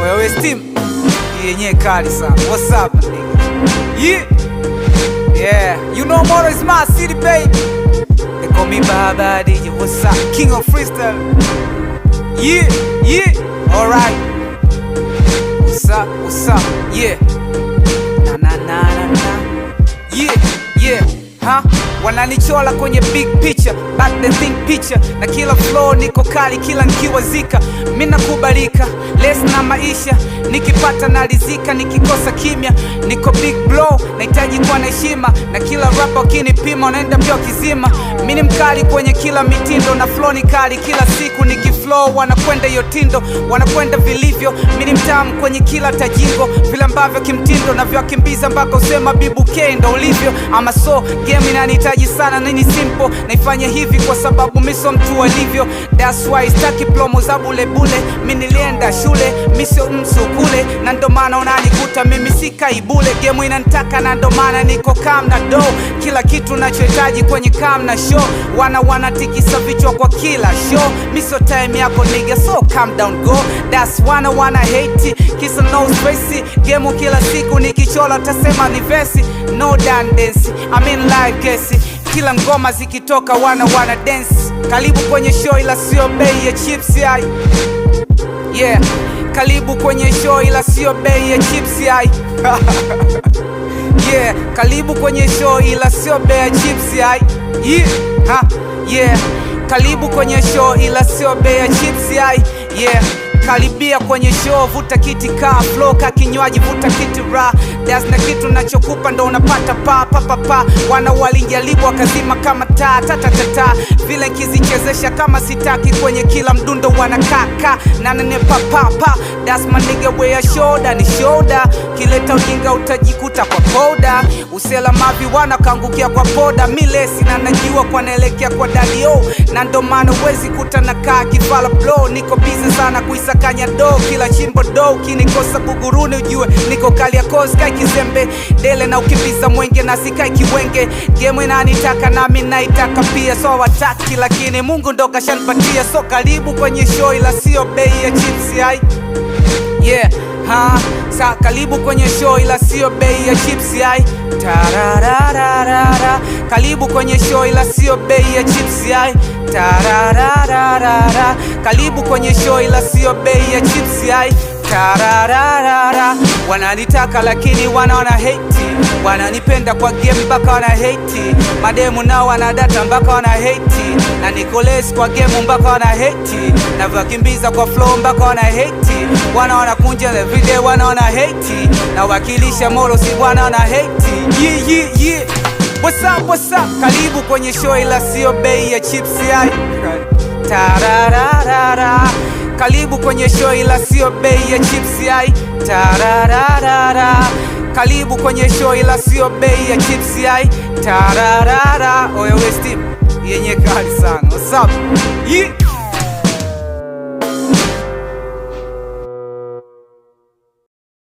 Wewe steam yenye kali sana. What's up nigga? Yeah, you know Moro is my city baby. They call me Baba DJ. What's up? King of freestyle. Yeah, alright. What's up? Yeah. Na. Yeah, huh? Wananichola kwenye big picture, but the think picture. Na kila flow niko kali, kila nkiwazika mina kubalika, less na maisha. Nikipata nalizika, nikikosa kimya niko big blow. Nahitaji kuwa na heshima, na kila rapper wakinipima wanaenda mbio kizima. Mini mkali kwenye kila mitindo, na flow ni kali kila siku. Nikiflow wanakwenda yotindo, wanakwenda vilivyo. Mini mtamu kwenye kila tajingo, vile ambavyo kimtindo na vyakimbiza mpaka usema bibu K ndo ulivyo. Ama so game inanihitaji sana, nini simple. Naifanya hivi kwa sababu miso mtu alivyo. That's why staki plomo za bule bule. Mimi nilienda shule, misio msukule, na ndo maana unanikuta mimi sikaibule. Game inanitaka na ndo maana niko calm na do. Kila kitu nachohitaji kwenye calm na show. Wanatikisa vichwa kwa kila show. Miso time yako nigga, so calm down go. That's wanna hate, kisa no stress. Game kila siku nikichola tasema ni verse. No dance, I'm in live guess. Kila ngoma zikitoka wana dance. Karibu kwenye show ila sio bei ya chips yai. Yeah, karibu kwenye show ila sio bei ya chips yai. Yeah, karibu kwenye show ila sio bei ya chips yai. Yeah, karibu kwenye show ila sio bei ya chips yai. Yeah, karibia kwenye show, vuta kiti ka flow ka kinywaji, vuta kiti ra. That's na kitu nachokupa ndo unapata pa. Wana walinjaribu wakazima kama ta. Vile kizichezesha kama sitaki, kwenye kila mdundo wanakaka na nene pa. That's my nigga where shoulder ni shoulder. Kileta ujinga utajikuta kwa poda. Usela mavi wana kangukia kwa poda. Milesi na najua kwa naelekea kwa dalio. Na ndo maana wezi kutana kaa kifala blow. Niko busy sana kuisakanya do. Kila chimbo do kinikosa buguruni ujue niko kali ya kozi kai kizembe. Dele na ukimbiza mwenge na sikai kiwenge. Game inanitaka na mimi naitaka pia. So wataki lakini Mungu ndo kashanipatia. So karibu kwenye show ila sio bei ya chips yai. Yeah, sa karibu kwenye show ila sio bei ya chips yai. Tararararara. Karibu kwenye show ila sio bei ya chips yai. Tararararara. Karibu kwenye show ila sio bei ya chips yai. Tararararara. Wananitaka lakini wana hate. Wananipenda kwa game mpaka wana hate. Mademu nao wanadata mpaka wana hate. Na Nicolas kwa game mpaka wana hate. Na vakimbiza kwa flow mpaka wana hate. Wanakunja the video wana hate. Na wakilisha Moro si wana hate. Yeah. What's up? Karibu kwenye show ila sio bei ya chips yai. Tararararara. Karibu kwenye show ila sio bei ya chips yai. Tararararara. Karibu kwenye show ila sio bei ya chips yai. Tararara. Oya we steam yenye kali sana. What's up? Yeah.